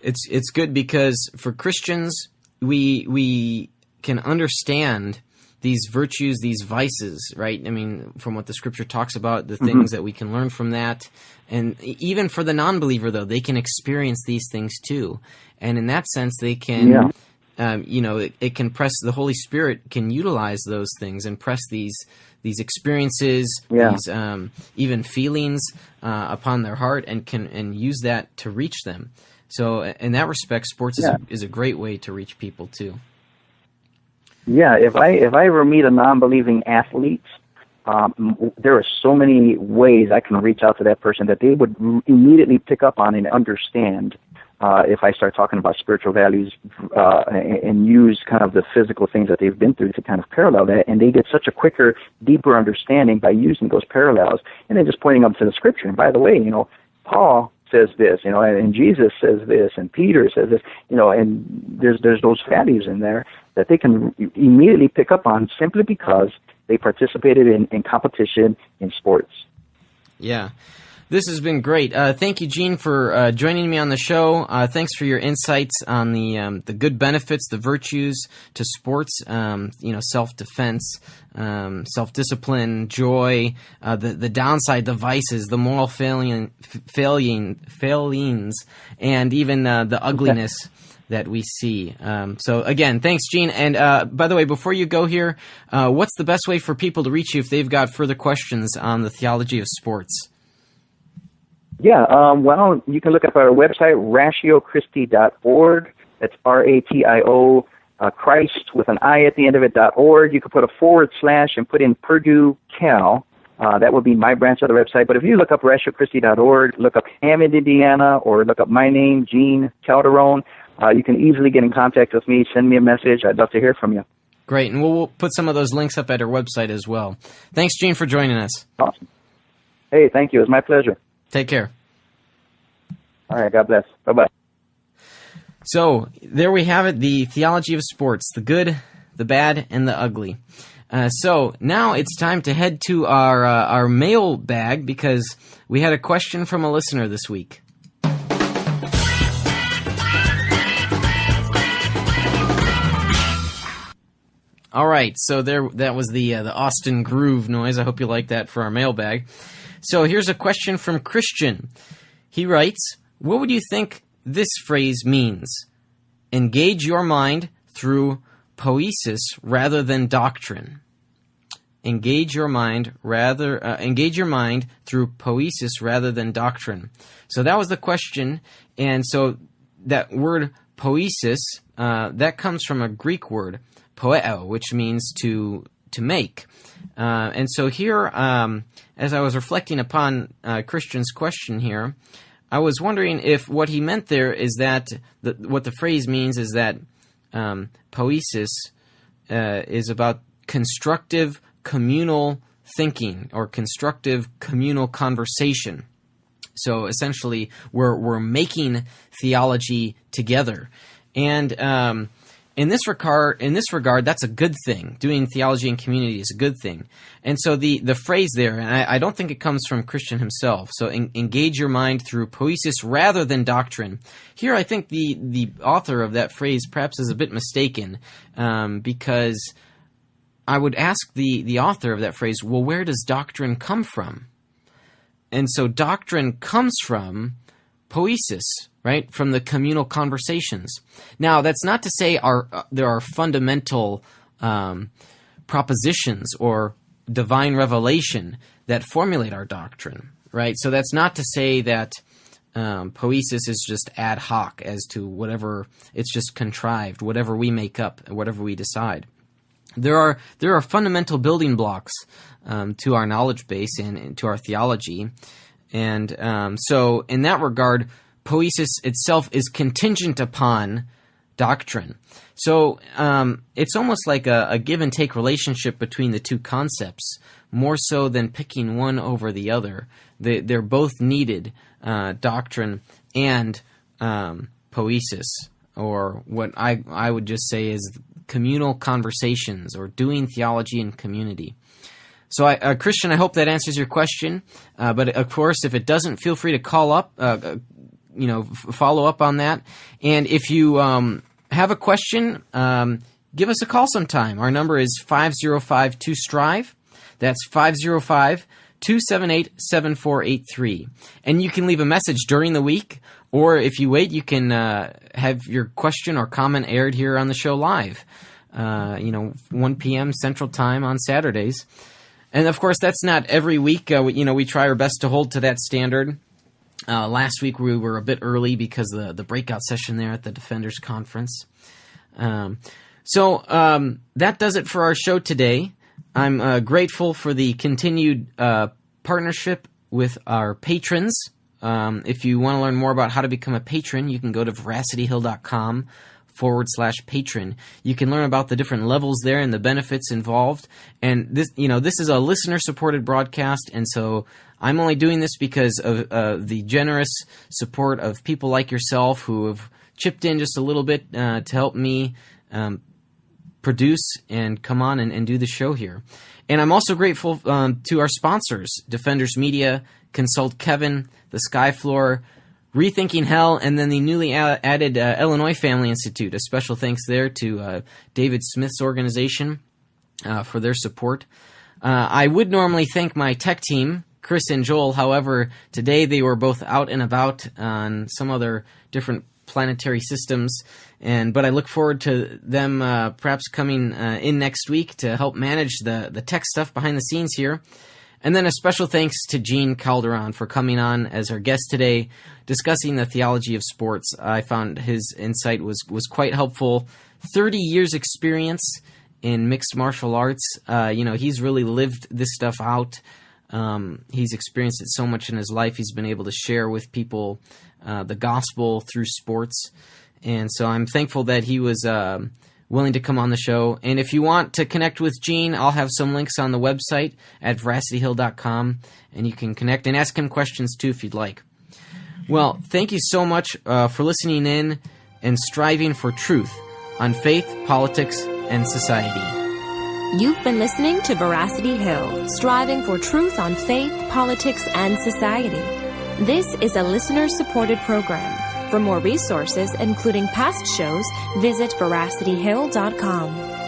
[SPEAKER 2] it's good because for Christians, we can understand these virtues, these vices, right? I mean, from what the Scripture talks about, the things that we can learn from that. And even for the non-believer, though, they can experience these things too. And in that sense, they can, it can press, the Holy Spirit can utilize those things and press these experiences, these even feelings upon their heart and use that to reach them. So in that respect, sports is a great way to reach people too.
[SPEAKER 3] Yeah, if I ever meet a non-believing athlete, there are so many ways I can reach out to that person that they would immediately pick up on and understand if I start talking about spiritual values and use kind of the physical things that they've been through to kind of parallel that, and they get such a quicker, deeper understanding by using those parallels and then just pointing them to the Scripture. And by the way, Paul says this, and Jesus says this, and Peter says this, and there's those values in there that they can immediately pick up on simply because they participated in competition in sports.
[SPEAKER 2] Yeah. This has been great. Thank you, Gene, for joining me on the show. Thanks for your insights on the good benefits, the virtues to sports, self-defense, self-discipline, joy, the downside, the vices, the moral failings, and even the ugliness that we see. So again, thanks, Gene. And by the way, before you go here, what's the best way for people to reach you if they've got further questions on the theology of sports?
[SPEAKER 3] Yeah, well, you can look up our website, ratiochristi.org. That's RATIO, Christ with an I at the end of it, .org. You can put a / and put in Purdue Cal. That would be my branch of the website. But if you look up ratiochristi.org, look up Hammond, Indiana, or look up my name, Gene Calderon, you can easily get in contact with me, send me a message. I'd love to hear from you.
[SPEAKER 2] Great, and we'll put some of those links up at our website as well. Thanks, Gene, for joining us.
[SPEAKER 3] Awesome. Hey, thank you. It was my pleasure.
[SPEAKER 2] Take care.
[SPEAKER 3] All right, God bless. Bye-bye.
[SPEAKER 2] So, there we have it, the theology of sports, the good, the bad, and the ugly. So, now it's time to head to our mail bag because we had a question from a listener this week. All right, so that was the Austin Groove noise. I hope you like that for our mailbag. So here's a question from Christian. He writes, what would you think this phrase means? Engage your mind through poiesis rather than doctrine. engage your mind through poesis rather than doctrine. So that was the question, and so that word poesis, that comes from a Greek word, poeo, which means to make. And so here, as I was reflecting upon Christian's question here, I was wondering if what he meant there is that what the phrase means is that poesis is about constructive communal thinking or constructive communal conversation. So essentially, we're making theology together, and in this regard, that's a good thing. Doing theology in community is a good thing. And so the phrase there, and I don't think it comes from Christian himself. So engage your mind through poesis rather than doctrine. Here, I think the author of that phrase perhaps is a bit mistaken, because I would ask the author of that phrase, well, where does doctrine come from? And so doctrine comes from poesis, right? From the communal conversations. Now, that's not to say there are fundamental propositions or divine revelation that formulate our doctrine, right? So that's not to say that poesis is just ad hoc as to whatever, it's just contrived, whatever we make up, whatever we decide. There are fundamental building blocks to our knowledge base and to our theology. And so in that regard, poesis itself is contingent upon doctrine. So it's almost like a give and take relationship between the two concepts, more so than picking one over the other. They're both needed, doctrine and poesis, or what I would just say is communal conversations or doing theology in community. So, Christian, I hope that answers your question. But of course, if it doesn't, feel free to call up, follow up on that. And if you have a question, give us a call sometime. Our number is 505-2STRIVE. That's 505-278-7483. And you can leave a message during the week, or if you wait, you can have your question or comment aired here on the show live, 1 p.m. Central Time on Saturdays. And of course, that's not every week. We try our best to hold to that standard. Last week we were a bit early because of the breakout session there at the Defenders Conference. So that does it for our show today. I'm grateful for the continued partnership with our patrons. If you want to learn more about how to become a patron, you can go to veracityhill.com/patron. You can learn about the different levels there and the benefits involved. And this is a listener-supported broadcast, and so I'm only doing this because of the generous support of people like yourself who have chipped in just a little bit to help me produce and come on and do the show here. And I'm also grateful to our sponsors, Defenders Media, Consult Kevin, The Skyfloor, Rethinking Hell, and then the newly added Illinois Family Institute. A special thanks there to David Smith's organization for their support. I would normally thank my tech team, Chris and Joel. However, today they were both out and about on some other different planetary systems, but I look forward to them perhaps coming in next week to help manage the tech stuff behind the scenes here. And then a special thanks to Gene Calderon for coming on as our guest today, discussing the theology of sports. I found his insight was quite helpful. 30 years experience in mixed martial arts. He's really lived this stuff out. He's experienced it so much in his life. He's been able to share with people the gospel through sports. And so I'm thankful that he was willing to come on the show. And if you want to connect with Gene, I'll have some links on the website at veracityhill.com, and you can connect and ask him questions too if you'd like. Well, thank you so much for listening in and striving for truth on faith, politics, and society.
[SPEAKER 1] You've been listening to Veracity Hill, striving for truth on faith, politics, and society. This is a listener-supported program. For more resources, including past shows, visit veracityhill.com.